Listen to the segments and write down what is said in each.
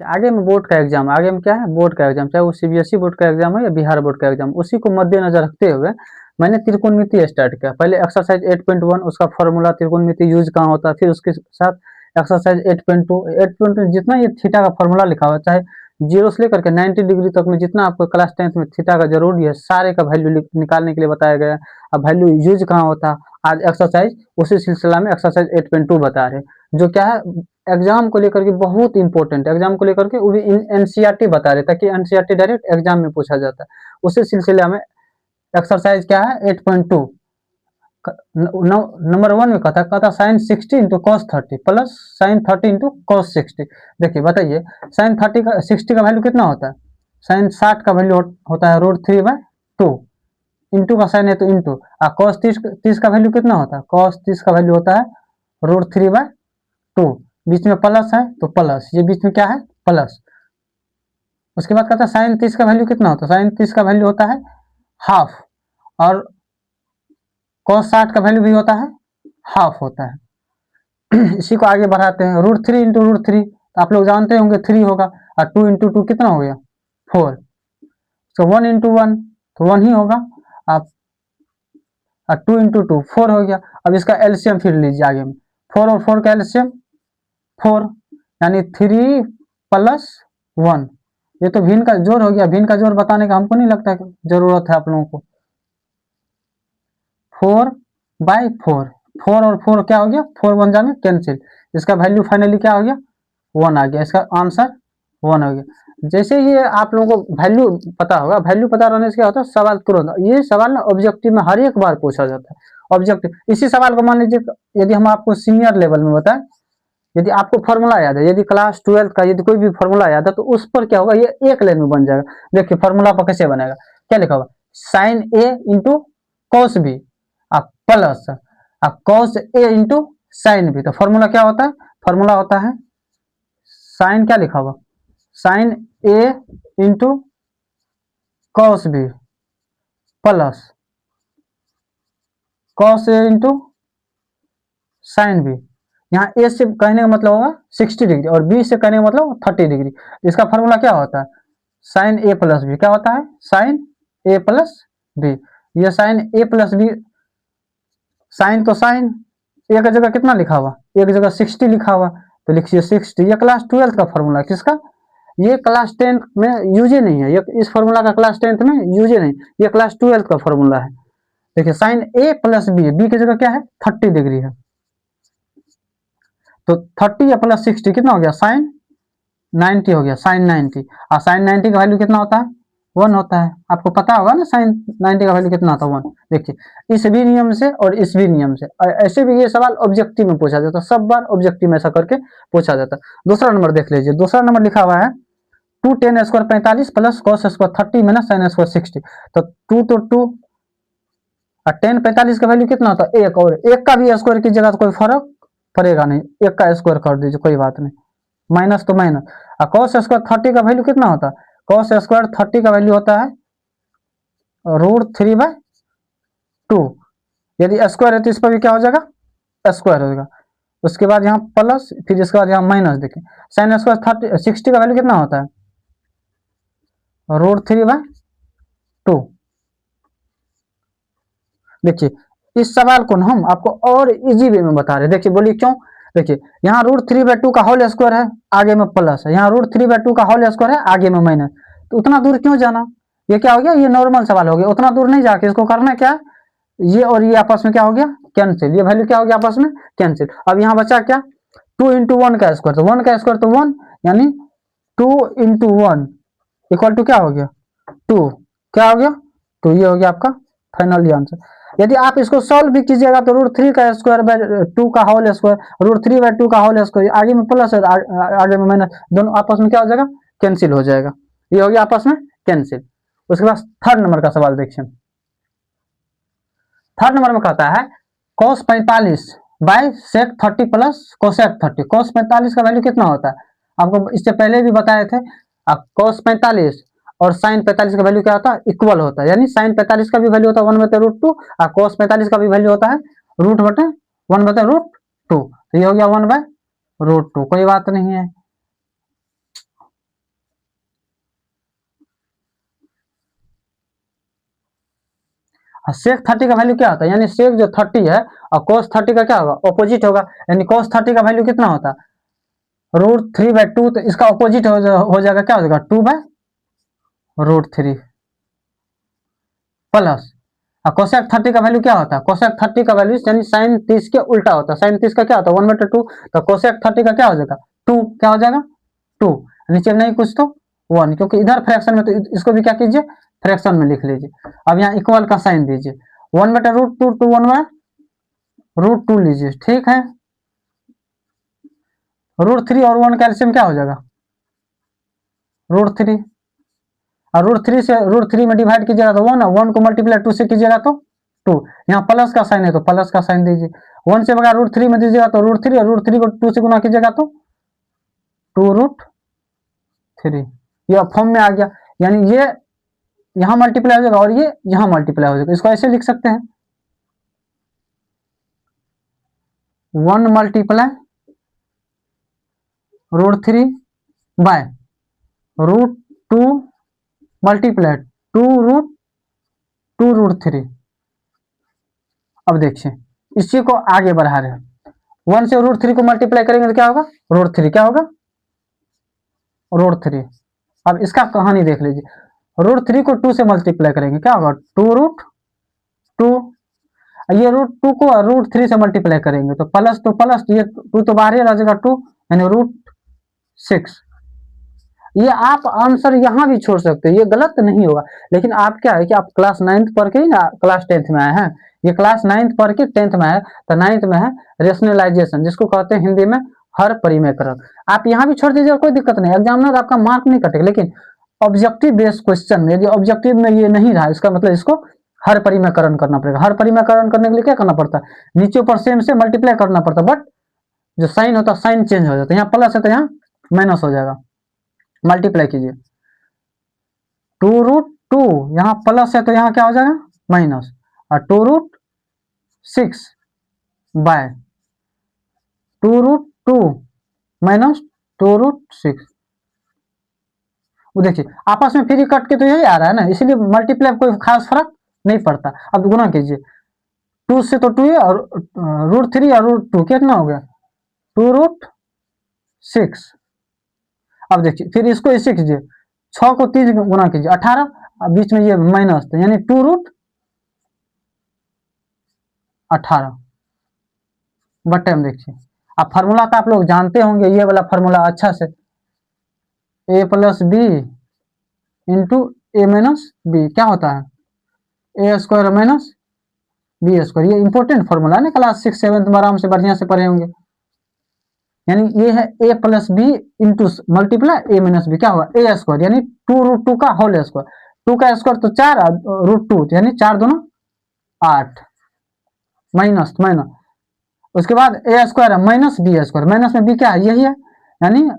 आगे में बोर्ड का एग्जाम, आगे में क्या है, बोर्ड का एग्जाम, चाहे वो सीबीएसई बोर्ड का एग्जाम है या बिहार बोर्ड का एग्जाम, उसी को मद्देनजर रखते हुए मैंने त्रिकोणमिति स्टार्ट किया। पहले एक्सरसाइज 8.1 उसका फॉर्मूला त्रिकोणमिति यूज कहाँ होता है, फिर उसके साथ एक्सरसाइज 8.2 जितना ये थीटा का फॉर्मूला लिखा हुआ है, चाहे 0 से लेकर के 90 डिग्री तक में जितना आपको क्लास 10th में थीटा का जरूरी है, सारे का वैल्यू निकालने के लिए बताया गया है। अब वैल्यू यूज कहाँ होता है, आज एक्सरसाइज उसी सिलसिला में एक्सरसाइज 8.2 बता रहे, जो क्या है एग्जाम को लेकर के बहुत इंपॉर्टेंट, एग्जाम को लेकर के वो भी एनसीईआरटी बता रहे, ताकि एनसीईआरटी डायरेक्ट एग्जाम में पूछा जाता है। उसी सिलसिले में एक्सरसाइज क्या है 8.2 नंबर 1 में कहता sine 60 into cos 30 plus sine 30 into cos 60। देखिए बताइए साइन 30 का 60 का वैल्यू कितना होता है, साइन 60 का वैल्यू होता है √3/2, इंटू का साइन है तो इंटू, और कॉस 30 का वैल्यू कितना होता है, कॉस 30 का वैल्यू होता है √3/2, बीच में प्लस है तो प्लस, ये बीच में क्या है प्लस। उसके बाद कहता है साइन 30 का वैल्यू कितना होता है, साइन 30 का वैल्यू होता है हाफ, और cos 60 का वैल्यू भी होता है हाफ होता है। इसी को आगे बढ़ाते हैं, √3 इंटू √3 आप लोग जानते होंगे 3 होगा, और 2 इंटू 2 कितना हो गया 4, तो 1 इंटू 1 तो 1 ही होगा, आप 2 इंटू 2 4 हो गया। अब इसका एलसीएम फिर लीजिए आगे में, 4 और 4 का एलसीएम 4, यानी 3 + 1, ये तो भिन्न का जोड़ हो गया, भिन्न का जोड़ बताने का हमको नहीं लगता जरूरत है आप लोगों को। 4/4, 4 और 4 क्या हो गया, 4 1 जा में कैंसिल, इसका वैल्यू फाइनली क्या हो गया 1 आ गया, इसका आंसर 1 हो गया। जैसे ये आप लोगों को वैल्यू पता होगा, वैल्यू पता रहने से क्या होता है सवाल तुरंत, ये सवाल ना ऑब्जेक्टिव में हर एक बार पूछा जाता है ऑब्जेक्टिव। इसी सवाल को मान लीजिए यदि हम आपको सीनियर लेवल में बताएं, यदि आपको फॉर्मूला याद है, यदि क्लास 12 का यदि कोई भी फॉर्मूला याद है, तो उस पर क्या होगा, ये एक लाइन में बन जाएगा। देखिए फॉर्मूला पर कैसे बनेगा, क्या लिखा होगा, sine A into cos B plus cos A into sine B. तो फॉर्मूला क्या होता है, फॉर्मूला होता है साइन, क्या लिखा हुआ, sine A into cos B plus cos A into sine B. यहाँ ए से कहने का मतलब होगा 60 डिग्री और बी से कहने का मतलब 30 डिग्री। इसका फॉर्मूला क्या होता है, साइन ए प्लस बी, क्या होता है साइन ए प्लस बी। ये sign A plus B, sign तो साइन, एक जगह कितना लिखा हुआ, एक जगह 60 लिखा हुआ, तो लिखिए 60। ये क्लास 12 का फॉर्मूला, किसका, ये क्लास 10 में यूज नहीं है, ये इस फॉर्मूला का क्लास 10 में यूज नहीं, ये क्लास 12 का फॉर्मूला है। देखिए sign A plus B, B की जगह क्या है 30 डिग्री है, तो 30 या प्लस 60 कितना हो गया साइन 90 हो गया, साइन 90। और साइन 90 का वैल्यू कितना होता है 1 होता है, आपको पता होगा ना साइन 90 का वैल्यू कितना होता है 1। देखिए इस भी नियम से और इस भी नियम से, ऐसे भी ये सवाल ऑब्जेक्टिव में पूछा जाता है, सब बार ऑब्जेक्टिव में ऐसा करके पूछा जाता है। दूसरा नंबर देख लीजिए, दूसरा नंबर लिखा हुआ है 2 tan square 45 plus cos square 30 minus sin square 60। तो 2 तो 2 और tan 45 का वैल्यू कितना होता है 1, और 1 का भी स्क्वायर की जगह तो कोई फर्क पड़ेगा नहीं, 1 का स्क्वायर कर दीजिए कोई बात नहीं, माइनस तो माइनस। और cos स्क्वायर 30 का वैल्यू कितना होता है, cos स्क्वायर 30 का वैल्यू होता है √3/2, यदि स्क्वायर है तो इस पर भी क्या हो जाएगा स्क्वायर हो जाएगा। उसके बाद यहाँ प्लस, फिर इसके बाद यहाँ माइनस। देखिए साइन स्क्वायर 60 का वैल्यू कितना होता है √3/2। देखिए इस सवाल को हम आपको और इजी वे में बता रहे हैं, देखिए बोलिए क्यों। देखिए यहाँ √3/2 का होल स्क्वायर है, आगे में प्लस है, यहाँ √3/2 का होल स्क्वायर है, आगे में माइनस, तो उतना दूर क्यों जाना, ये क्या हो गया, ये नॉर्मल सवाल हो गया, उतना दूर नहीं जाके इसको करना क्या, ये और ये आपस में क्या हो गया कैंसिल, ये वैल्यू क्या हो गया आपस में कैंसिल। अब यहाँ बचा क्या 2 इंटू 1 का स्क्वायर, तो 1 का स्क्वायर तो 1, यानी 2 इंटू 1 इक्वल टू क्या हो गया 2, क्या हो गया, तो ये हो गया आपका फाइनली आंसर। यदि आप इसको सॉल्व भी कीजिएगा तो √3 का स्क्वायर बाय 2 का होल स्क्वायर, √3/2 का होल स्क्वायर, आगे में प्लस है आगे में माइनस, दोनों आपस में क्या हो जाएगा कैंसिल हो जाएगा, ये हो गया आपस में कैंसिल। उसके बाद थर्ड नंबर का सवाल देखिए, थर्ड नंबर में कहता है cos 45 by sec 30 plus cosec 30। cos 45 का वैल्यू कितना होता है, आपको इससे पहले भी बताए थे। cos 45 और sin 45 का वैल्यू क्या होता है इक्वल होता है, यानी sin 45 का भी वैल्यू होता है 1/√2 और cos 45 का भी वैल्यू होता है √1/√2, तो ये हो गया 1/√2, कोई बात नहीं है। सेक 30 का वैल्यू क्या होता है, यानी सेक जो 30 है और cos 30 का क्या होगा, ऑपोजिट होगा, यानी cos 30 का वैल्यू कितना होता है √3/2, तो इसका ऑपोजिट हो जाएगा क्या हो जाएगा 2/√3 प्लस कोसेक 30 का वैल्यू क्या होता है, कोसेक 30 का वैल्यू यानी साइन 30 के उल्टा होता है, साइन 30 का क्या होता है 1/2, तो कोसेक 30 का क्या हो जाएगा 2, क्या हो जाएगा 2, नीचे नहीं कुछ तो 1, क्योंकि इधर फ्रैक्शन में, तो इसको भी क्या कीजिए फ्रैक्शन में लिख लीजिए। अब यहाँ इक्वल का साइन दीजिए, 1/√2 टू 1/√2 लीजिए, ठीक है। √3 और 1 कैल्शियम क्या हो जाएगा √3, और √3 से √3 में डिवाइड कीजिएगा तो 1, 1 को मल्टीप्लाई 2 से कीजिएगा तो 2, यहाँ प्लस का साइन है तो प्लस का साइन दीजिए, 1 से बगैर √3 में दीजिएगा तो √3, और √3 को 2 से गुना कीजिएगा तो 2√3, ये फॉर्म में आ गया, यानी ये यहाँ मल्टीप्लाई हो जाएगा और ये यहाँ मल्टीप्लाई हो जाएगा। इसको ऐसे लिख सकते हैं 1 मल्टीप्लाई √3 बाय √2 मल्टीप्लाई 2√3। अब देखिए इसी को आगे बढ़ा रहे हैं, 1 से √3 को मल्टीप्लाई करेंगे तो क्या होगा √3, क्या होगा √3। अब इसका कहानी देख लीजिए, √3 को 2 से मल्टीप्लाई करेंगे क्या होगा 2√2, ये √2 को √3 से मल्टीप्लाई करेंगे तो प्लस, तो प्लस, ये 2 तो बाहर ही रह जाएगा 2, यानी √6। ये आप आंसर यहाँ भी छोड़ सकते हैं, ये गलत नहीं होगा, लेकिन आप क्या है कि आप क्लास 9th पढ़ के ही ना क्लास 10th में आए हैं, ये क्लास 9th पढ़ के 10th में आए, तो 9th में है रेशनलाइजेशन, जिसको कहते हैं हिंदी में हर परिमेयकरण। आप यहाँ भी छोड़ दीजिए, कोई दिक्कत नहीं, एग्जामिनर आपका मार्क नहीं कटेगा, लेकिन ऑब्जेक्टिव बेस्ड क्वेश्चन में यदि ऑब्जेक्टिव में ये नहीं रहा, इसका मतलब इसको हर परिमेयकरण करना पड़ेगा। हर परिमेयकरण करने के लिए क्या करना पड़ता है, नीचे ऊपर सेम से मल्टीप्लाई करना पड़ता है, बट जो साइन होता है साइन चेंज हो जाता है, यहाँ प्लस है तो यहाँ माइनस हो जाएगा, मल्टीप्लाई कीजिए 2√2, यहाँ प्लस है तो यहाँ क्या हो जाएगा माइनस, और 2√6 बाय 2√2 माइनस 2√6। वो देखिए आपस में फ्री कट के तो यही आ रहा है ना, इसलिए मल्टीप्लाई कोई खास फर्क नहीं पड़ता। अब गुना कीजिए 2 से तो 2 है, और √3 और √2 कितना हो गया 2√6। अब देखिए फिर इसको ऐसे कीजिए, 6 को 3 गुना कीजिए 18, बीच में ये माइनस, तो यानी 2√18 बटे में देखिए। अब फार्मूला तो आप लोग जानते होंगे, ये वाला फार्मूला अच्छा से, a plus B into A minus B क्या होता है A square minus B square, ये इंपॉर्टेंट फार्मूला है ना, क्लास 6 7 में आराम से बढ़िया से पढ़े होंगे। यानी ये है a plus B into multiply A minus B क्या होगा ए स्क्वायर, यानी 2√2 का होल स्क्वायर, 2 का स्क्वायर तो 4 √2, यानी 4 दूना 8 माइनस माइनस, उसके बाद A square minus B square, minus में बी क्या है यही है, यानी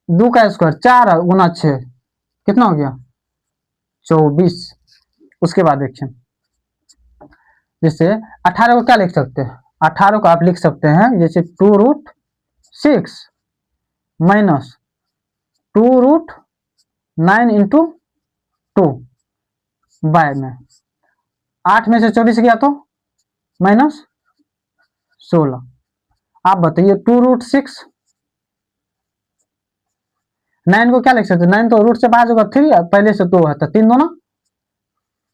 2 का स्क्वायर 4 गुना 6 कितना हो गया 24। उसके बाद देखिए जैसे 18 को क्या लिख सकते हैं, 18 को आप लिख सकते हैं जैसे 2√6 माइनस 2√9 इंटू 2 बाय में 8 में से 24 गया तो माइनस 16। आप बताइए 2√6, 9 को क्या लिख सकते हैं, 9 तो रूट से बाहर होगा 3, पहले से 2 है तो 3 दूना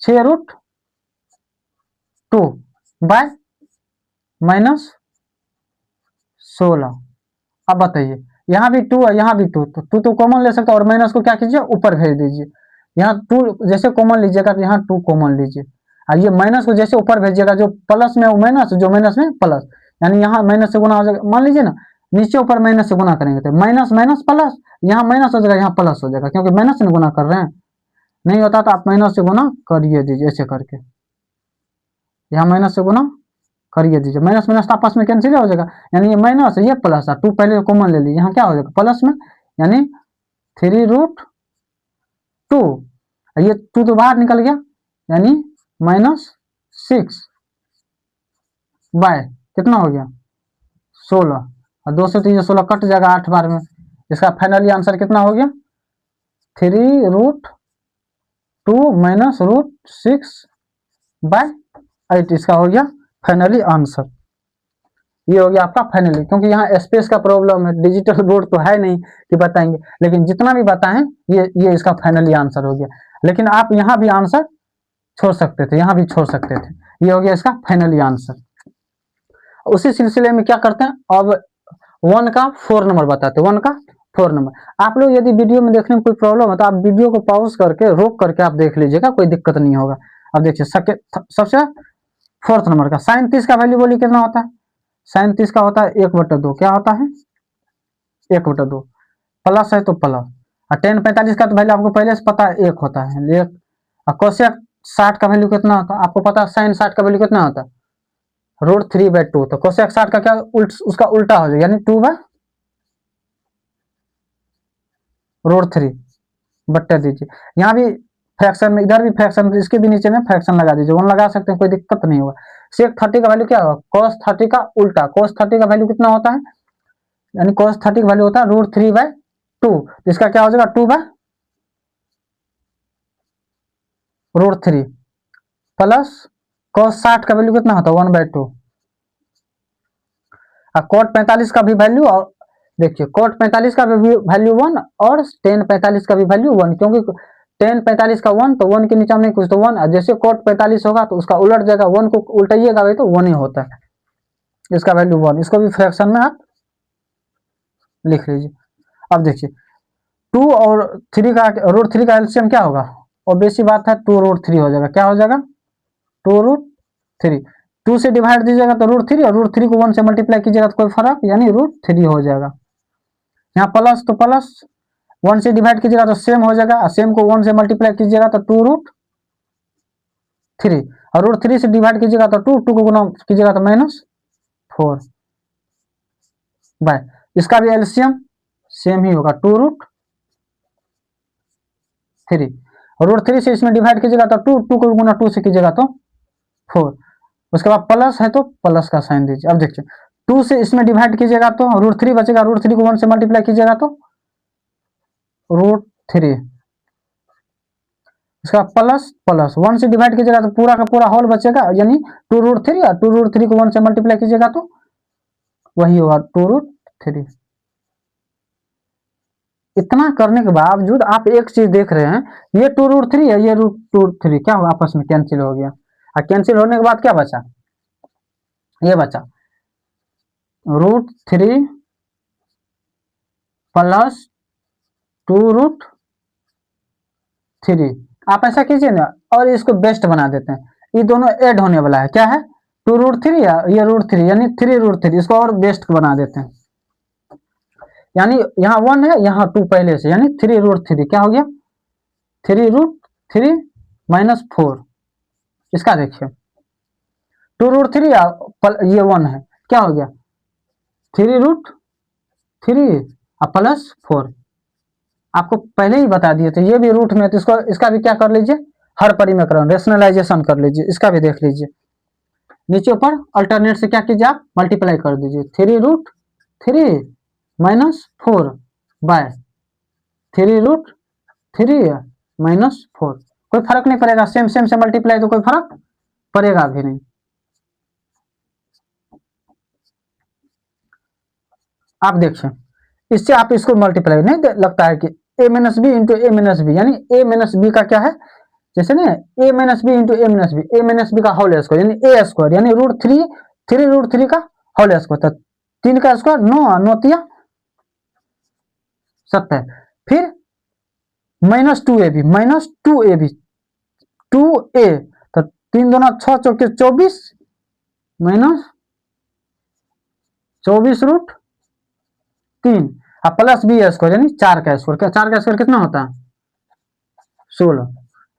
6√2 बाय माइनस 16। अब बताइए यहाँ भी 2 है यहाँ भी 2, तो 2 तो कॉमन ले सकते हो, और माइनस को क्या कीजिए ऊपर भेज दीजिए, यहाँ 2 जैसे कॉमन लीजिएगा तो यहाँ 2 कॉमन लीजिए, और ये माइनस को जैसे ऊपर भेजिएगा, जो प्लस में वो माइनस, जो माइनस में प्लस, यानी यहाँ माइनस से गुना हो जाएगा, मान लीजिए ना नीचे ऊपर माइनस से गुना करेंगे तो माइनस माइनस प्लस, यहाँ माइनस हो जाएगा यहाँ प्लस हो जाएगा, क्योंकि माइनस से गुना कर रहे हैं, नहीं होता तो आप माइनस से गुना करिए दीजिए ऐसे करके, यहाँ माइनस से गुना करिए दीजिए, माइनस माइनस आपस में कैंसिल हो जाएगा, यानी ये माइनस ये प्लस है, 2 पहले कॉमन ले लीजिए, यहाँ क्या हो जाएगा प्लस में, यानी 3√2, ये 2 तो बाहर निकल गया, यानी -6 बाय कितना हो गया 16, और 2 से 3 16 कट जाएगा 8 बार में, इसका फाइनली आंसर कितना हो गया 3√2 -√6 बाय 8 इसका हो गया फाइनली आंसर। ये हो गया आपका फाइनली, क्योंकि यहाँ स्पेस का प्रॉब्लम है, डिजिटल बोर्ड तो है नहीं कि बताएंगे, लेकिन जितना भी बताएं ये इसका फाइनली आंसर हो गया। लेकिन आप यहाँ भी आंसर छोड़ सकते थे, यहाँ भी छोड़ सकते थे। ये हो गया इसका फाइनली आंसर। उसी सिलसिले में क्या करते हैं, अब 1 का 4 नंबर बताते हैं। 1 का 4 नंबर। आप लोग यदि वीडियो में देखने में कोई प्रॉब्लम है तो आप वीडियो को पॉज करके रोक करके आप देख लीजिएगा, कोई दिक्कत नहीं होगा। अब देखिए सबसे 4th नंबर का साइन 30 का वैल्यू बोलिए कितना होता है। साइन 30 का होता है 1/2। क्या होता है 1/2। प्लस है तो प्लस, और tan 45 का तो वैल्यू आपको पहले से पता है 1 होता है। और कोसेक 60 का वैल्यू कितना होता है आपको पता है। साइन 60 का वैल्यू कितना होता है √3/2। तो कोसेक 60 का क्या उसका उल्टा हो जाएगा, यानी 2/√3 बट्टा दीजिए। यहाँ भी फ्रैक्शन में, इधर भी फ्रैक्शन, इसके भी नीचे में फ्रैक्शन लगा दीजिए, 1 लगा सकते हैं, कोई दिक्कत नहीं होगा। सेक 30 का वैल्यू क्या होगा cos 30 का उल्टा। cos 30 का वैल्यू कितना होता है, यानी cos 30 का वैल्यू होता है √3/2। इसका क्या हो जाएगा 2/√3 प्लस cos 60 का वैल्यू कितना होता है 1/2। cot 45 का भी वैल्यू, और देखिए cot 45 का भी वैल्यू 1 और tan 45 का भी वैल्यू 1, क्योंकि tan 45 का 1 तो 1 के नीचे हमने कुछ तो 1, जैसे cot 45 होगा तो उसका उलट जाएगा, 1 को उल्टाइएगा भाई तो 1 ही होता है, इसका वैल्यू 1। इसको भी फ्रैक्शन में आप लिख लीजिए। अब देखिए 2 और 3 का √3 का एलसीएम क्या होगा, और बेसी बात है 2√3 हो जाएगा। क्या हो जाएगा 2√3। 2 से डिवाइड दीजिएगा तो √3, और √3 को 1 से मल्टीप्लाई कीजिएगा तो कोई फर्क, यानी √3 हो जाएगा। यहाँ प्लस तो प्लस, 1 से डिवाइड कीजिएगा तो सेम हो जाएगा, और सेम को 1 से मल्टीप्लाई कीजिएगा तो 2√3, और √3 से डिवाइड कीजिएगा तो 2 को गुना कीजिएगा तो -4 बाय, इसका भी एलसीएम सेम ही होगा 2√3, और √3 से इसमें डिवाइड कीजिएगा तो 2 को गुना 2 से कीजिएगा तो 4। उसके बाद प्लस है तो प्लस का साइन दीजिए। अब देखिए 2 से इसमें डिवाइड कीजिएगा तो √3 बचेगा, √3 को 1 से मल्टीप्लाई कीजिएगा तो √3, उसका प्लस प्लस 1 से डिवाइड कीजिएगा तो पूरा का पूरा होल बचेगा, यानी 2√3, और 2√3 को 1 से मल्टीप्लाई कीजिएगा तो वही होगा 2√3। इतना करने के बावजूद आप एक चीज देख रहे हैं, ये 2√3 है, ये √3 क्या हुआ आपस में कैंसिल हो गया, और कैंसिल होने के बाद क्या बचा, ये बचा √3 प्लस 2√3। आप ऐसा कीजिए ना, और इसको बेस्ट बना देते हैं, ये दोनों ऐड होने वाला है, क्या है 2√3 या ये √3, यानी 3√3, इसको और बेस्ट बना देते हैं, यानी यहाँ 1 है यहाँ 2 पहले से, यानी 3√3 क्या हो गया 3√3 -4। इसका देखिए 2√3 ये 1 है, क्या हो गया 3√3 प्लस 4। आपको पहले ही बता दिए थे, ये भी रूट में, तो इसको इसका भी क्या कर लीजिए हर परिमेकरण रेशनलाइजेशन कर लीजिए, इसका भी देख लीजिए। नीचे ऊपर अल्टरनेट से क्या कीजिए आप मल्टीप्लाई कर दीजिए, 3√3 -4 बाय 3√3 -4, कोई फर्क नहीं पड़ेगा, सेम सेम से मल्टीप्लाई तो कोई फर्क पड़ेगा भी नहीं। आप देखिए इससे आप इसको मल्टीप्लाई नहीं लगता है कि a - b into a - b, यानी a - b का क्या है, जैसे ना a - b into a - b, a - b का होल स्क्वायर यानी a स्क्वायर, यानी √3 3√3 का होल स्क्वायर, तो 3 का स्क्वायर 9 9 70, फिर -2ab -2ab 2a, तो 3 दूना 6 चौके 24 -24√3 प्लस b स्क्वायर, यानी 4 का स्क्वायर, 4 का स्क्वायर कितना होता है 16,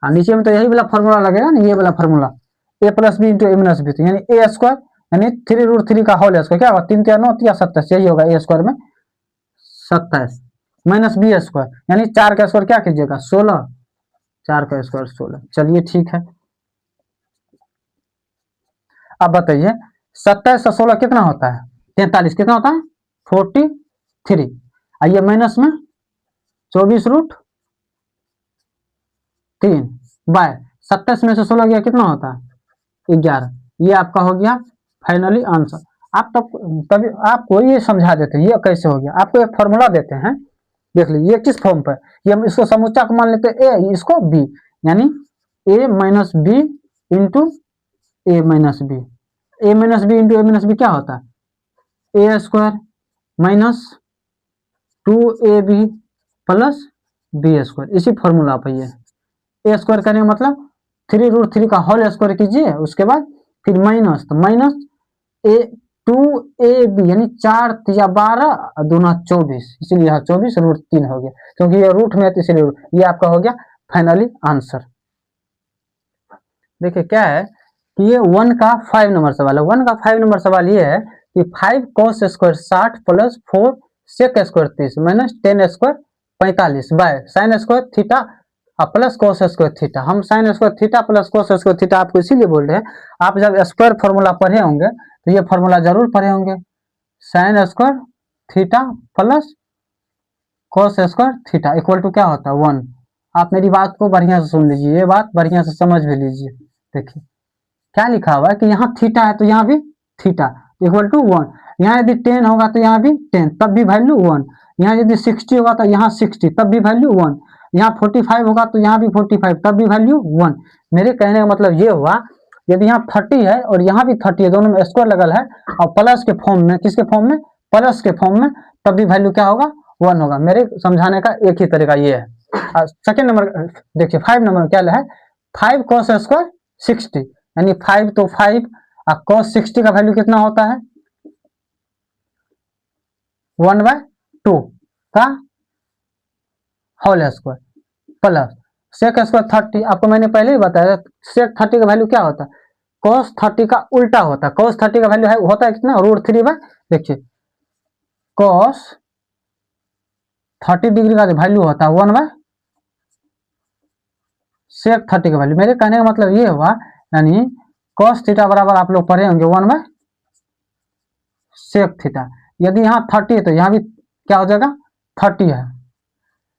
और नीचे में तो यही वाला फॉर्मूला लगेगा ना, ये वाला formula a + b into a - b, यानी a स्क्वायर यानी 3√3 का होल स्क्वायर, क्या होगा 3 × 9 = 27, यही होगा a स्क्वायर में 27 माइनस b स्क्वायर, यानी 4 का स्क्वायर क्या कीजिएगा 16, 4 का स्क्वायर 16। चलिए ठीक है, अब बताइए 27 से 16 कितना होता है 43, कितना होता है 43, आइए माइनस में 24√3 बाय 27 में से 16 गया कितना होता है 11, ये आपका हो गया फाइनली आंसर। आप तब तभी आपको ये समझा देते हैं ये कैसे हो गया, आपको एक फॉर्मूला देते हैं, देख लीजिए ये किस फॉर्म पर, ये हम इसको समुच्चय को मान लेते हैं ए, इसको बी, यानी A minus B into A minus B. A minus B into A minus B क्या होता है, A square minus 2ab plus B square, इसी फॉर्मूला पर ये ए स्क्वायर करने का मतलब 3√3 का होल स्क्वायर कीजिए, उसके बाद फिर माइनस, तो माइनस ए 2ab यानी 4 तिया 12 दूना 24, इसीलिए यहाँ 24√3 हो गया, क्योंकि ये रूट में है तो इसीलिए ये आपका हो गया फाइनली आंसर। देखिए क्या है कि ये 1 का 5 नंबर सवाल है। 1 का 5 नंबर सवाल ये है कि 5 cos square 60 plus 4 sec square 30 minus 10 square 45 by sine square theta plus cos square theta. हम sine square theta plus cos square theta आपको इसीलिए बोल रहे हैं, आप जब स्क्वायर फॉर्मूला पढ़े होंगे तो ये फॉर्मूला जरूर पढ़े होंगे, sine square theta plus cos square theta equal to क्या होता है 1। आप मेरी बात को बढ़िया से सुन लीजिए, ये बात बढ़िया से समझ भी लीजिए। देखिए क्या लिखा हुआ है कि यहाँ थीटा है तो यहाँ भी थीटा इक्वल टू 1, यहाँ यदि 10 होगा तो यहाँ भी 10 तब भी वैल्यू 1, यहाँ यदि 60 होगा तो यहाँ 60 तब भी वैल्यू 1, यहाँ 45 होगा तो यहाँ भी 45 तब भी वैल्यू 1। मेरे कहने का मतलब ये हुआ यदि यहाँ 30 है और यहाँ भी 30 है, दोनों में स्क्वायर लगल है और प्लस के फॉर्म में, किसके फॉर्म में, प्लस के फॉर्म में, तब भी वैल्यू क्या होगा 1 होगा। मेरे समझाने का एक ही तरीका ये है। सेकेंड नंबर देखिए 5 नंबर क्या है, 5 cos स्क्वायर 60 यानी 5 तो 5 और cos 60 का वैल्यू कितना होता है 1/2 का whole square plus sec square 30, आपको मैंने पहले ही बताया सेक 30 का वैल्यू क्या होता है cos 30 का उल्टा होता है। cos 30 का वैल्यू है होता है कितना √3 देखिए cos 30 डिग्री का वैल्यू होता है 1 सेक 30 का वैल्यू। मेरे कहने का मतलब ये हुआ यानी cos थीटा बराबर आप लोग पढ़े होंगे 1 सेक थीटा। यदि यहाँ 30 है तो यहाँ भी क्या हो जाएगा 30 है,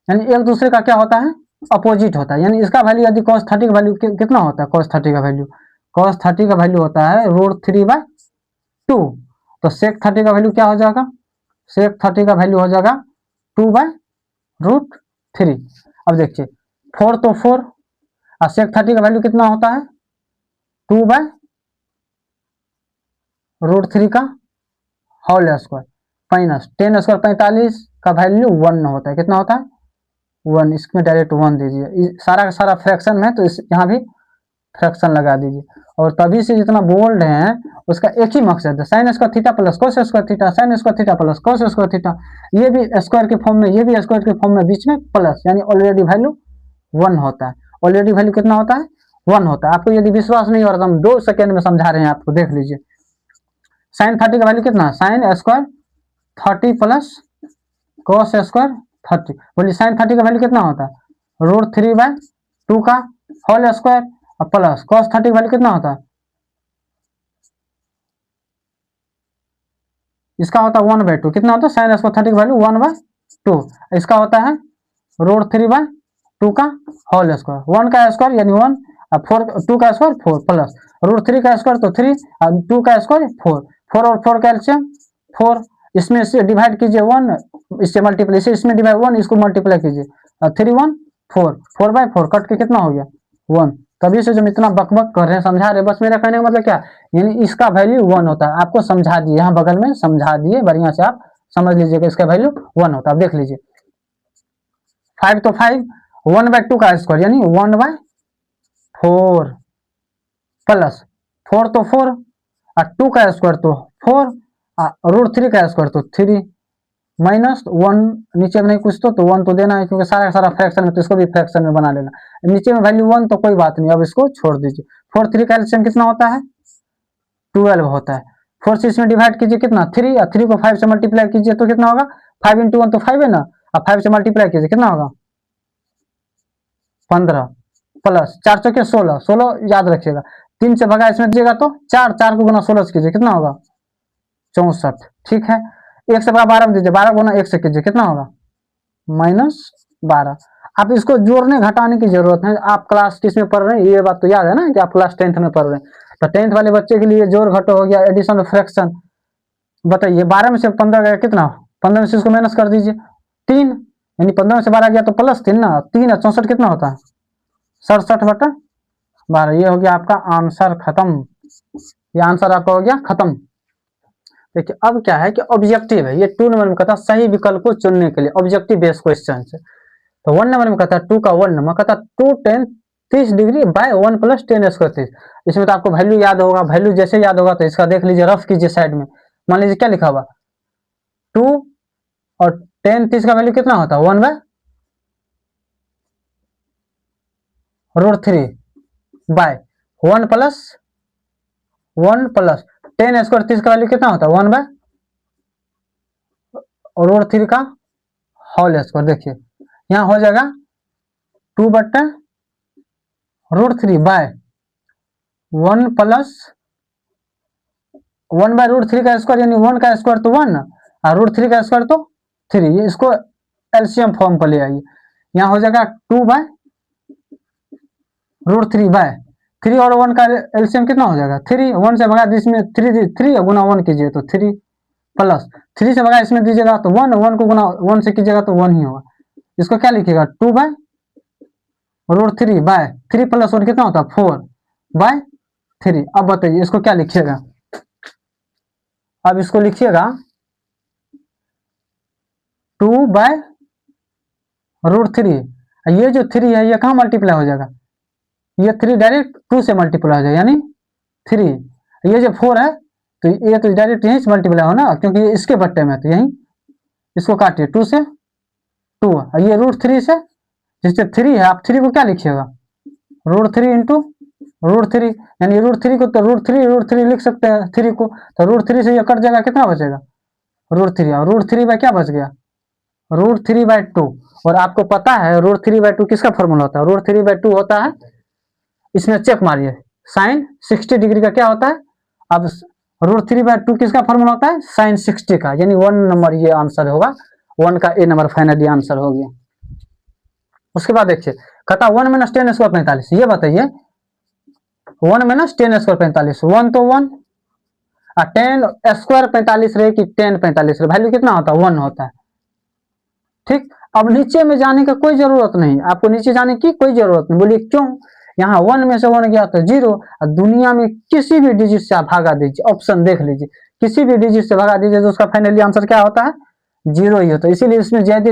यानी एक दूसरे का क्या होता है अपोजिट होता है। यानी इसका वैल्यू यदि cos 30 का वैल्यू कितना होता है, cos 30 का वैल्यू, cos 30 का वैल्यू होता है √3/2, तो sec 30 का वैल्यू क्या हो जाएगा, sec 30 का वैल्यू हो जाएगा 2/√3। अब देखिए 4 तो 4 और sec 30 का वैल्यू कितना होता है 2/√3 का होल स्क्वायर माइनस 10 स्क्वायर 45 का वैल्यू 1 होता है, कितना होता है 1, इसमें डायरेक्ट 1 दीजिए, सारा का सारा फ्रैक्शन में तो इस यहाँ भी फ्रैक्शन लगा दीजिए। और तभी से जितना बोल रहे हैं उसका एक ही मकसद है, sign square theta plus cos square theta, sign square theta plus cos square theta, ये भी स्क्वायर के फॉर्म में, ये भी स्क्वायर के फॉर्म में, बीच में प्लस, यानी ऑलरेडी वैल्यू 1 होता है। ऑलरेडी वैल्यू कितना होता है 1 होता है। आपको यदि विश्वास नहीं हो रहा तो हम 2 सेकेंड में समझा रहे हैं आपको, देख लीजिए। साइन 30 का वैल्यू कितना, sine square 30 plus cos square 30, बोलिए साइन 30 का वैल्यू कितना होता है √3/2 का होल स्क्वायर प्लस cos 30 का वैल्यू कितना होता है, इसका होता है 1/2, कितना होता है साइन स्क्वायर 30 का वैल्यू 1/2, इसका होता है √3/2 का होल स्क्वायर, 1 का स्क्वायर यानी 1 और 4 2 का स्क्वायर 4 प्लस √3 का स्क्वायर तो 3 और 2 का स्क्वायर 4, 4 और 4 कैल्शियम 4, इसमें से डिवाइड कीजिए 1, इससे मल्टीप्लाई, इसे इसमें डिवाइड 1, इसको मल्टीप्लाई कीजिए 3 1 4, 4/4 कट के कितना हो गया 1। तभी से जब इतना बकबक कर रहे हैं समझा रहे हैं, बस मेरा कहने का मतलब क्या, यानी इसका वैल्यू 1 होता है। आपको समझा दिए यहाँ बगल में, समझा दिए बढ़िया से, आप समझ लीजिएगा इसका वैल्यू 1 होता है। आप देख लीजिए 5 तो 5, 1/2 का स्क्वायर यानी 1/4 प्लस 4 तो 4 और 2 का स्क्वायर तो 4 √3 का स्क्वायर तो 3 माइनस 1, नीचे में नहीं कुछ तो 1 तो देना है क्योंकि सारा सारा फ्रैक्शन में, तो इसको भी फ्रैक्शन में बना लेना। नीचे में वैल्यू 1 तो कोई बात नहीं, अब इसको छोड़ दीजिए। 4 3 का एलसीएम कितना होता है 12 होता है। 4 से इसमें डिवाइड कीजिए कितना 3, और 3 को 5 से मल्टीप्लाई कीजिए तो कितना होगा 5 × 1 तो 5 है ना, और 5 से मल्टीप्लाई कीजिए कितना होगा 15 प्लस 4 चौके 16, 16 याद रखिएगा, 3 से भगा इसमें दीजिएगा तो 4, 4 को गुना 16 से कीजिए कितना होगा 64, ठीक है। 1 से भगा 12 में दीजिए, 12 गुना 1 से कीजिए कितना होगा -12। आप इसको जोड़ने घटाने की जरूरत है, आप क्लास 10 में पढ़ रहे हैं, ये बात तो याद है ना कि आप क्लास 10th में पढ़ रहे हैं। तो 10th वाले बच्चे के लिए जोड़ घटो हो गया, एडिशन और फ्रैक्शन। बताइए 12 में से 15 गया कितना, 15 में से इसको माइनस कर दीजिए 3, यानी 15 में से 12 गया तो प्लस 3 ना, 3 है 64 कितना होता है 67/12। ये हो गया आपका आंसर खत्म, ये आंसर आपका हो गया खत्म। देखिए अब क्या है कि ऑब्जेक्टिव है, ये 2 नंबर में कहता है सही विकल्प को चुनने के लिए ऑब्जेक्टिव बेस्ड क्वेश्चन है। तो 1 नंबर में कहता है 2 का 1 नंबर कहता है 2 10 30 डिग्री बाय 1 प्लस 10 स्क्वायर 30। इसमें तो आपको वैल्यू याद होगा, वैल्यू जैसे याद होगा तो इसका देख लीजिए, रफ कीजिए साइड में। मान लीजिए क्या लिखा हुआ 2 और 10 30 का वैल्यू कितना होता है 1/√3 बाय 1 प्लस 10 स्क्वायर 30 का वैल्यू कितना होता है 1/√3 का होल स्क्वायर। देखिए यहाँ हो जाएगा 2/√3 बाय 1 प्लस 1/√3 का स्क्वायर, यानी 1 का स्क्वायर तो 1 और √3 का स्क्वायर तो 3। ये इसको एलसीएम फॉर्म पर ले आइए, यहाँ हो जाएगा 2/√3 बाय 3 और 1 का एलसीएम कितना हो जाएगा 3, 1 से भगा इसमें 3 गुना 1 कीजिए तो 3 प्लस 3 से भगा इसमें दीजिएगा तो 1 को गुना 1 से कीजिएगा तो 1 ही होगा। इसको क्या लिखिएगा 2/√3 बाय 3 प्लस 1 कितना होता है 4/3। अब बताइए इसको क्या लिखिएगा, अब इसको लिखिएगा 2/√3। ये जो 3 है ये कहाँ मल्टीप्लाई हो जाएगा, ये 3 डायरेक्ट 2 से मल्टीप्लाई हो जाएगा यानी 3। ये जो 4 है तो ये तो डायरेक्ट यहीं से मल्टीप्लाई हो ना, क्योंकि ये इसके बट्टे में तो यहीं इसको काटिए 2 से 2, ये √3 से जिससे 3 है आप 3 को क्या लिखिएगा √3 इंटू √3, यानी √3 को तो √3 लिख सकते हैं 3 को, तो √3 से ये कट जाएगा कितना बचेगा √3, और √3 बाय क्या बच गया √3/2। और आपको पता है √3/2 किसका फॉर्मूला होता है, √3/2 होता है, इसमें चेक मारिए साइन 60 डिग्री का क्या होता है। अब √3/2 किसका फॉर्मूला होता है साइन 60 का, यानी 1 नंबर ये आंसर होगा, 1 का ए नंबर फाइनली आंसर हो गया। उसके बाद देखिए कहता 1 - 10 स्क्वायर 45, ये बताइए 1 - 10 स्क्वायर 45, 1 तो 1 और 10 स्क्वायर 45 रहे कि 10 45 रहे, वैल्यू कितना होता है 1 होता है। ठीक, अब नीचे में जाने का कोई जरूरत नहीं, आपको नीचे जाने की कोई जरूरत नहीं। बोलिए क्यों, यहाँ 1 में से 1 गया तो 0, और दुनिया में किसी भी डिजिट से आप भागा दीजिए, ऑप्शन देख लीजिए, किसी भी डिजिट से भागा दीजिए तो उसका फाइनली आंसर क्या होता है 0 ही होता है। इसीलिए इसमें ज्यादा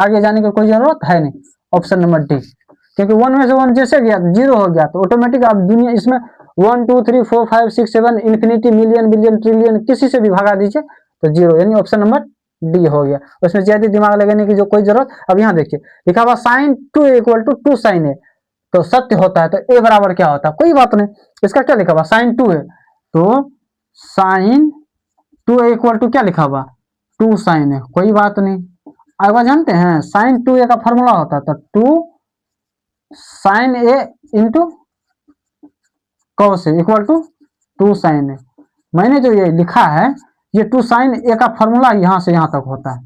आगे जाने की कोई जरूरत है नहीं, ऑप्शन नंबर डी, क्योंकि 1 में से 1 जैसे गया 0 हो गया तो ऑटोमेटिक आप दुनिया इसमें 1 2 3 4 5 6 7 इन्फिनिटी मिलियन बिलियन ट्रिलियन किसी से भी भागा दीजिए तो 0, यानी ऑप्शन नंबर डी हो गया। उसमें ज्यादा दिमाग लगाने की जो कोई जरूरत। अब यहाँ देखिए लिखा हुआ sin 2a = 2 sin a, तो सत्य होता है तो a बराबर क्या होता है, कोई बात नहीं। इसका क्या लिखा हुआ sin 2a, तो sin 2a = क्या लिखा हुआ 2 sin a, कोई बात नहीं। अगला जानते हैं sin 2a का फॉर्मूला होता है तो 2 sin a into cos a = 2 sin a। मैंने जो ये लिखा है ये 2 sin a का फॉर्मूला यहाँ से यहाँ तक होता है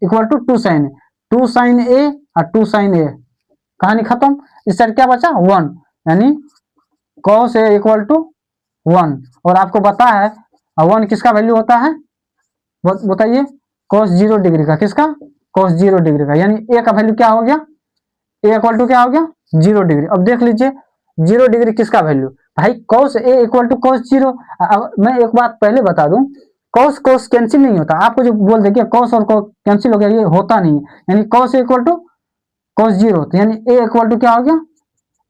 = 2 sin a, 2 sin a और 2 sin a, कहानी खत्म। इस साइड क्या बचा 1, यानी cos a = 1। और आपको पता है 1 किसका वैल्यू होता है, बताइए cos 0 डिग्री का, किसका cos 0 डिग्री का, यानी a का वैल्यू क्या हो गया a = क्या हो गया 0 डिग्री। अब देख लीजिए 0 डिग्री किसका वैल्यू भाई cos a = cos 0। मैं एक बात पहले बता दूं, cos कैंसिल नहीं होता, आपको जो बोल दे cos और cos कैंसिल हो गया ये होता नहीं है, यानी cos a = cos 0, तो यानी a = क्या हो गया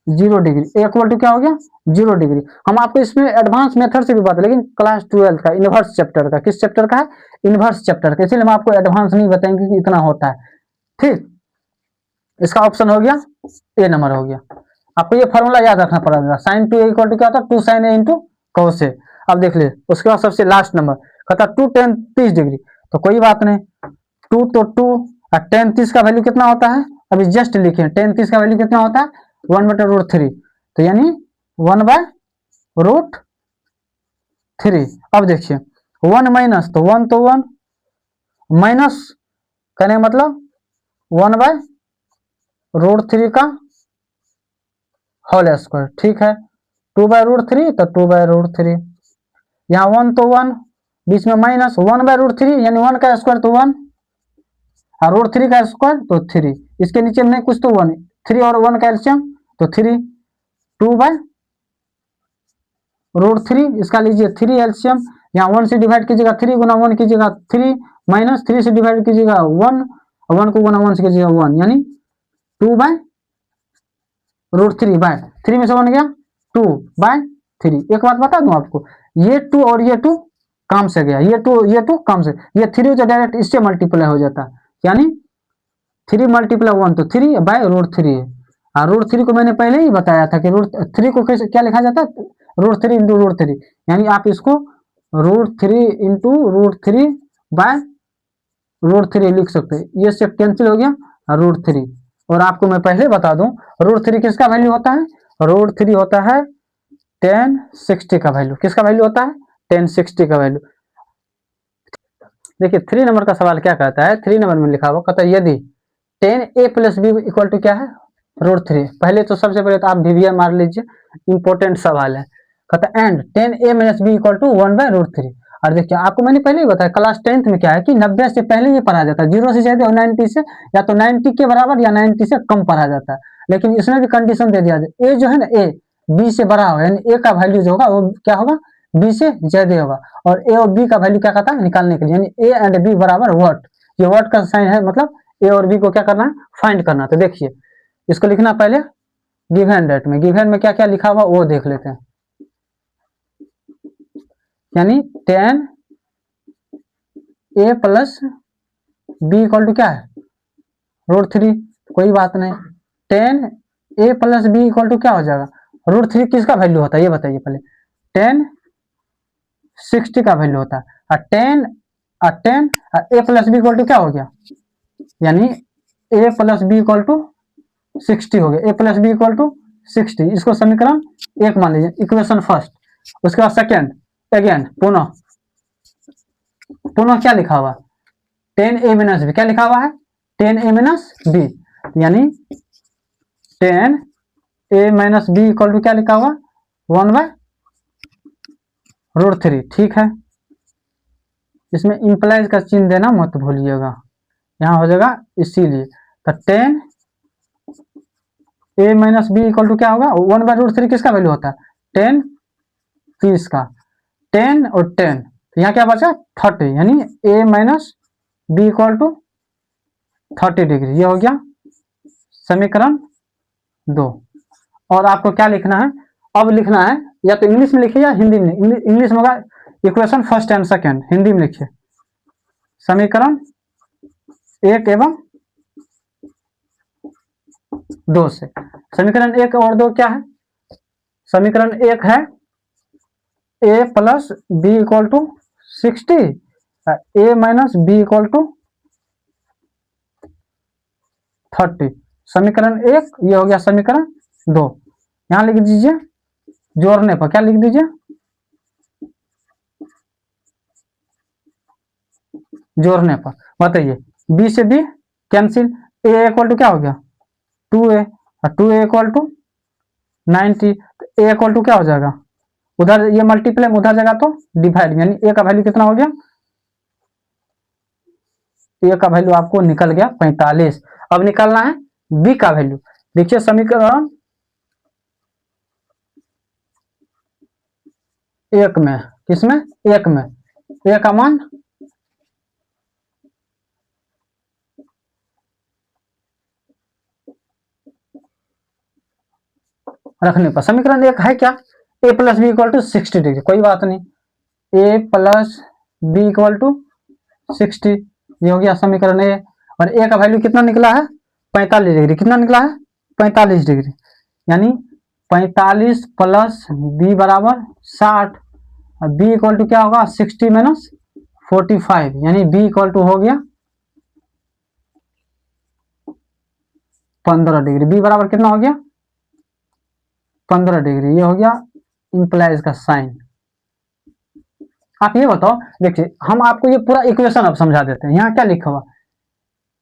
0 डिग्री, a = क्या हो गया 0 डिग्री। हम आपको इसमें एडवांस मेथड से भी बात, लेकिन क्लास 12 का इनवर्स चैप्टर का, किस चैप्टर का है इनवर्स चैप्टर का, इसलिए हम आपको एडवांस नहीं बताएंगे कि इतना होता है। ठीक, इसका ऑप्शन हो गया ए नंबर हो गया। आपको ये फॉर्मूला याद रखना पड़ेगा, sin 2a = क्या होता है 2 sin a into cos a। अब देख लीजिए उसके बाद सबसे लास्ट नंबर कहता 2 10 30 डिग्री, तो कोई बात नहीं 2 तो 2 और 10 30 का वैल्यू कितना होता है, अभी जस्ट लिखे 10 30 का वैल्यू कितना होता है 1/√3, तो यानी 1/√3। अब देखिए 1 माइनस तो 1 तो 1 माइनस करने का मतलब 1/√3 का होल स्क्वायर, ठीक है 2/√3 तो 2/√3, यहाँ 1 तो 1, बीच में माइनस 1/√3 यानी 1 का स्क्वायर तो 1 और √3 का स्क्वायर तो 3, इसके नीचे में कुछ तो 1, 3 और 1 का एलसीएम तो 3, 2/√3, इसका लीजिए 3 एलसीएम, यहाँ 1 से डिवाइड कीजिएगा 3 गुना 1 कीजिएगा 3 माइनस 3 से डिवाइड कीजिएगा 1, 1 को गुना 1 से कीजिएगा 1, यानी 2/√3 में से 1 गया 2/3। एक बात बता दूं आपको, ये 2 और ये 2 काम से गया, ये 2 काम से, ये 3 जो डायरेक्ट इससे मल्टीप्लाई हो जाता, यानी 3 × 1 तो 3/√3 है। और √3 को मैंने पहले ही बताया था कि √3 को कैसे क्या लिखा जाता है, √3 × √3, यानी आप इसको √3 × √3/√3 लिख सकते हैं। ये स्टेप कैंसिल हो गया √3। और आपको मैं पहले बता दूं √3 किसका वैल्यू होता है, √3 होता है tan 60 का वैल्यू। किसका वैल्यू होता है, tan 60 का वैल्यू। देखिए 3 नंबर का सवाल क्या कहता है, 3 नंबर में लिखा हुआ कहता है यदि tan a + b = क्या है, √3। पहले तो सबसे पहले तो आप VBA मार लीजिए, इंपॉर्टेंट सवाल है। कहता है एंड tan a - b = 1/√3। और देखिए आपको मैंने पहले ही बताया क्लास 10th में क्या है कि 90 से पहले ये पढ़ा जाता है, 0 से ज्यादा और 90 से, या तो 90 के बराबर या 90 से कम पढ़ा जाता है। लेकिन इसमें भी कंडीशन दे दिया जाए, ए जो है ना ए बी से बड़ा होगा, यानी ए का वैल्यू जो होगा वो क्या होगा, बी से ज्यादा होगा। और ए और बी का वैल्यू क्या कहता है निकालने के लिए, यानी ए एंड बी बराबर व्हाट, ये व्हाट का साइन है, मतलब ए और बी को क्या करना है, फाइंड करना। तो देखिए इसको लिखना पहले गिवन डेट में, गिवन में क्या क्या लिखा हुआ वो देख लेते हैं। यानी tan a + b = क्या है, √3, कोई बात नहीं। tan a + b = क्या हो जाएगा, √3 किसका वैल्यू होता है ये बताइए पहले, tan 60 का वैल्यू होता है। और tan a + b = क्या हो गया, यानी a + b = 60 हो गया, a + b = 60। इसको समीकरण 1 मान लीजिए, इक्वेशन फर्स्ट। उसके बाद सेकेंड, अगेन पुनः क्या लिखा हुआ, tan a - b, क्या लिखा हुआ है, tan a - b, यानी tan a - b = क्या लिखा हुआ, 1/√3। ठीक है, इसमें इंप्लाइज का चिन्ह देना मत भूलिएगा, यहाँ हो जाएगा इसीलिए। तो tan a - b = क्या होगा, 1/√3 किसका वैल्यू होता है, tan 30 का, 10 और 10, तो यहाँ क्या बचा 30, यानी a - b = 30 डिग्री। ये हो गया समीकरण 2। और आपको क्या लिखना है, अब लिखना है या तो इंग्लिश में लिखिए या हिंदी में, इंग्लिश में होगा equation first and second, Hindi में लिखिए समीकरण 1 एवं 2 से। समीकरण 1 और 2 क्या है, समीकरण 1 है a + b = 60, a - b = 30। समीकरण 1 ये हो गया, समीकरण 2 यहाँ लिख दीजिए, जोड़ने पर क्या लिख दीजिए, जोड़ने पर बताइए, b से b कैंसिल, a = क्या हो गया 2a, और 2a = 90, तो a = क्या हो जाएगा, उधर ये मल्टीप्लाई उधर जाएगा तो डिवाइड, यानी a का वैल्यू कितना हो गया, a का वैल्यू आपको निकल गया 45। अब निकालना है b का वैल्यू। देखिए समीकरण 1 में, किसमें 1 में a का मान रखने पर, समीकरण 1 है क्या, a + b = 60 डिग्री, कोई बात नहीं, a + b = 60, ये हो गया समीकरण ए। और ए का वैल्यू कितना निकला है 45 डिग्री, कितना निकला है 45 डिग्री, यानी 45 + b = 60, और b = क्या होगा 60 - 45, यानी b = हो गया 15 डिग्री, b बराबर कितना हो गया 15 डिग्री। ये हो गया इंप्लाइज का साइन। आप ये बताओ, देखिए हम आपको ये पूरा इक्वेशन अब समझा देते हैं। यहाँ क्या लिखा हुआ,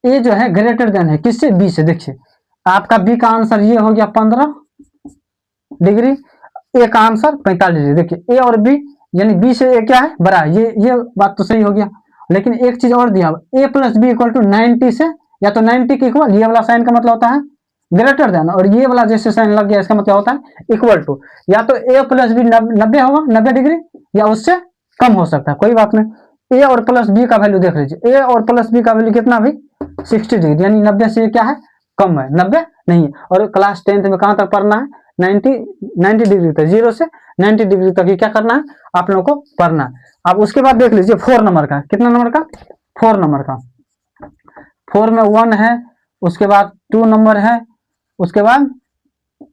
ए जो है ग्रेटर देन है किससे, बी से। देखिए आपका बी का आंसर ये हो गया 15 डिग्री, ए का आंसर 45 देखिए ए और बी, यानी बी से ए क्या है बड़ा है, ये बात तो सही हो गया। लेकिन एक चीज और दिया, ए प्लस बी इक्वल टू 90 से, या तो 90 के इक्वल, ये वाला साइन का मतलब होता है ग्रेटर देन, और ये वाला जैसे साइन लग गया इसका मतलब होता है इक्वल टू। या तो ए प्लस बी 90 होगा 90 डिग्री, या उससे कम हो सकता है, कोई बात नहीं। ए और प्लस बी का वैल्यू देख लीजिए, ए और प्लस बी का वैल्यू कितना भी 60 डिग्री, यानी 90 से ये क्या है कम है, 90 नहीं है। और क्लास 10th में कहां तक पढ़ना है 90 डिग्री तक, 0 से 90 डिग्री तक ये क्या करना है आप लोगों को पढ़ना है। अब उसके बाद देख लीजिए 4 नंबर का, कितना नंबर का 4 नंबर का, 4 में 1 है, उसके बाद 2 नंबर है, उसके बाद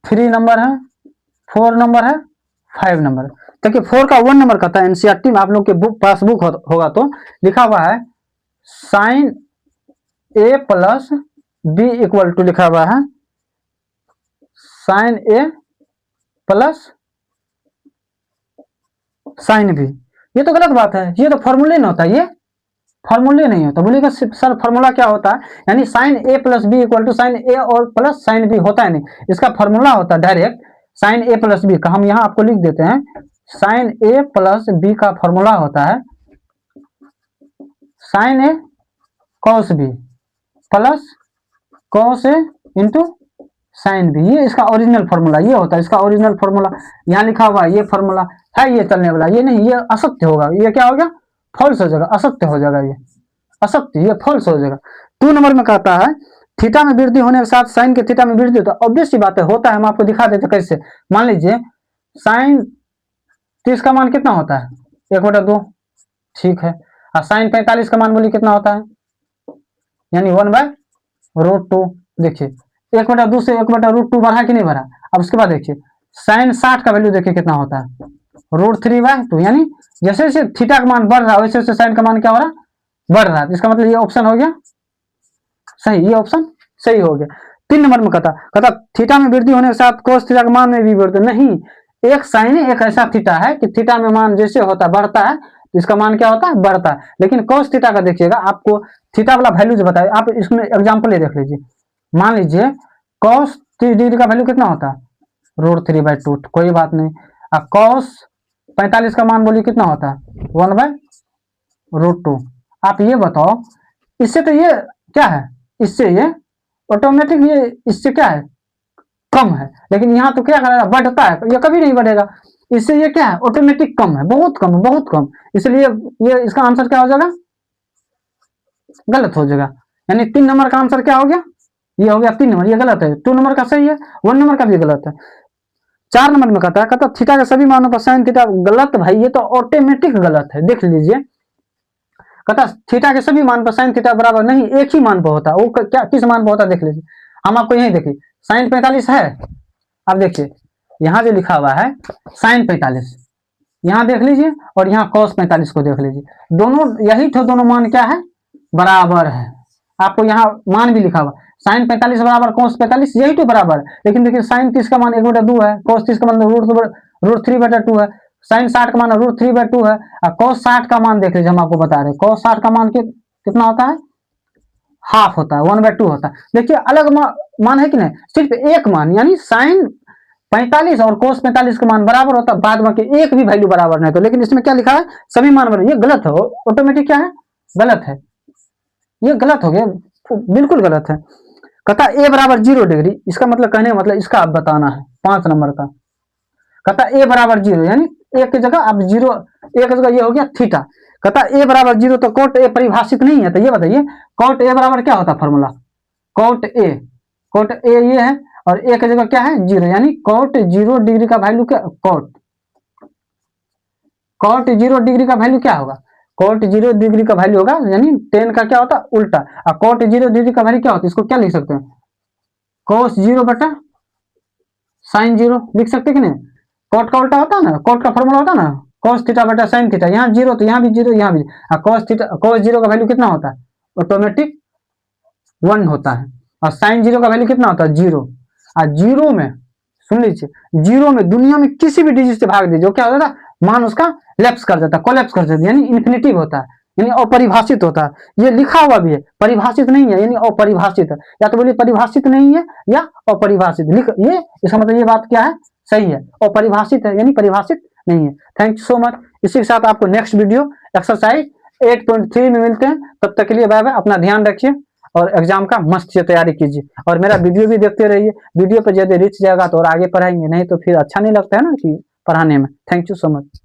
3 नंबर है, 4 नंबर है, 5 नंबर। देखिए 4 का 1 नंबर का था, एनसीईआरटी में आप लोग के पास बुक होगा तो लिखा हुआ है sine A plus B equal to, लिखा हुआ है sine A plus sine B. ये तो गलत बात है, ये तो फॉर्मूले नहीं होता, ये फॉर्मूले नहीं होता। बोलिएगा सर फॉर्मूला क्या होता है, यानी sine A plus B equal to sine A और प्लस साइन बी होता है नहीं, इसका फॉर्मूला होता है direct sine A plus B का, हम यहाँ आपको लिख देते हैं साइन ए प्लस बी का फॉर्मूला होता है sine A cos B plus cos A into sine B, ये इसका ओरिजिनल फॉर्मूला ये होता है, इसका ओरिजिनल फॉर्मूला यहाँ लिखा हुआ है, ये फॉर्मूला है ये चलने वाला, ये नहीं, ये असत्य होगा, ये क्या हो गया फॉल्स हो जाएगा, असत्य हो जाएगा, ये असत्य, ये फॉल्स हो जाएगा। 2 नंबर में कहता है थीटा में वृद्धि होने के साथ साइन के थीटा में वृद्धि होता है, ऑब्वियस सी बात है होता है, हम आपको दिखा देते कैसे। मान लीजिए साइन 30 का मान कितना होता है 1/2, ठीक है, और साइन 45 का मान बोलिए कितना होता है, यानी 1/√2। देखिए 1/2 से 1/√2 बढ़ा कि नहीं बढ़ा। अब उसके बाद देखिए साइन 60 का वैल्यू देखिए कितना होता है √3/2, यानी जैसे जैसे थीटा का मान बढ़ रहा है वैसे वैसे साइन का मान क्या हो रहा है बढ़ रहा है, इसका मतलब ये ऑप्शन हो गया सही, ये ऑप्शन सही हो गया। 3 नंबर में कहता थीटा में वृद्धि होने के साथ कोस थीटा के मान में भी वृद्धि नहीं, एक साइन एक ऐसा थीटा है कि थीटा में मान जैसे होता है बढ़ता है तो इसका मान क्या होता है बढ़ता है, लेकिन कोस थीटा का देखिएगा आपको थीटा वाला वैल्यू जो बताए आप इसमें एग्जाम्पल ये देख लीजिए। मान लीजिए कॉस 30 डिग्री का वैल्यू कितना होता है √3/2, कोई बात नहीं। अब कॉस 45 का मान बोलिए कितना होता है 1/√2। आप ये बताओ इससे तो ये क्या है, इससे ये ऑटोमेटिक ये इससे क्या है कम है, लेकिन यहाँ तो क्या करेगा बढ़ता है, ये कभी नहीं बढ़ेगा, इससे ये क्या है ऑटोमेटिक कम है, बहुत कम, बहुत कम, इसलिए ये इसका आंसर क्या हो जाएगा गलत हो जाएगा। यानी 3 नंबर का आंसर क्या हो गया, ये हो गया 3 नंबर, ये गलत है। 2 नंबर का सही है, 1 नंबर का भी गलत है। 4 नंबर में कहता थीटा के सभी मानों पर साइन थीटा गलत, भाई ये तो ऑटोमेटिक गलत है, देख लीजिए। कहता थीटा के सभी मान पर साइन थीटा बराबर नहीं, एक ही मान पर होता है, वो क्या किस मान पर होता है देख लीजिए। हम आपको यही देखिए साइन 45 है, अब देखिए यहाँ जो लिखा हुआ है साइन 45 यहाँ देख लीजिए, और यहाँ कॉस 45 को देख लीजिए, दोनों यही तो दोनों मान क्या है बराबर है। आपको यहाँ मान भी लिखा हुआ साइन 45 बराबर कॉस 45, यही तो बराबर है। लेकिन देखिए साइन 30 का मान 1/2 है, कॉस 30 का मान √3/2 है, साइन 60 का मान √3/2 है, और कॉस 60 का मान देख लीजिए, हम आपको बता रहे हैं कॉस 60 का मान कितना होता है हाफ होता है, 1/2 होता है। देखिए अलग मान है कि नहीं, सिर्फ एक मान, यानी साइन 45 और कोस 45 का मान बराबर होता है, बाद में एक भी वैल्यू बराबर नहीं तो, लेकिन इसमें क्या लिखा है सभी मान बराबर, ये गलत है, ऑटोमेटिक क्या है गलत है, ये गलत हो गया, बिल्कुल गलत है। कहता ए बराबर 0 डिग्री, इसका मतलब कहने का मतलब इसका आप बताना है 5 नंबर का। कहता ए बराबर 0 यानी एक की जगह अब 0, एक की जगह ये हो गया थीटा। कहता ए बराबर 0 तो कोट ए परिभाषित नहीं है, तो ये बताइए कोट ए बराबर क्या होता है फॉर्मूला, कोट ए ये है, और ए की जगह क्या है 0, यानी कोट 0 डिग्री का वैल्यू क्या, कोट 0 डिग्री का वैल्यू क्या होगा, कोट 0 डिग्री का वैल्यू होगा, यानी 10 का क्या होता है उल्टा, और कोट 0 डिग्री का वैल्यू क्या होता है, इसको क्या लिख सकते हैं कोस 0 बटा साइन 0 लिख सकते कि नहीं। कोट का उल्टा होता है ना, कोट का फॉर्मूला होता है ना कोस थीटा बटा साइन थीटा, यहाँ 0 तो यहाँ भी 0, यहाँ भी, कोस 0 का वैल्यू कितना होता है ऑटोमेटिक 1 होता है, और साइन 0 का वैल्यू कितना होता है 0, और 0 में सुन लीजिए 0 में दुनिया में किसी भी डिजिट से भाग दीजिए क्या होता है मान उसका लैप्स कर जाता है, कोलैप्स कर जाता है, यानी इन्फिनिटिव होता है, यानी अपरिभाषित होता है। ये लिखा हुआ भी है परिभाषित नहीं है, यानी अपरिभाषित है, या तो बोलिए परिभाषित नहीं है या अपरिभाषित लिख, ये इसका मतलब ये बात क्या है सही है, और परिभाषित है यानी परिभाषित नहीं है। Thank you so much. इसी के साथ आपको नेक्स्ट वीडियो एक्सरसाइज 8.3 में मिलते हैं। तब तक के लिए बाय बाय, अपना ध्यान रखिए और एग्जाम का मस्त से तैयारी कीजिए, और मेरा वीडियो भी देखते रहिए। वीडियो पर यदि रीच जाएगा तो और आगे पढ़ाएंगे, नहीं तो फिर अच्छा नहीं लगता है ना कि पढ़ाने में। Thank you so much.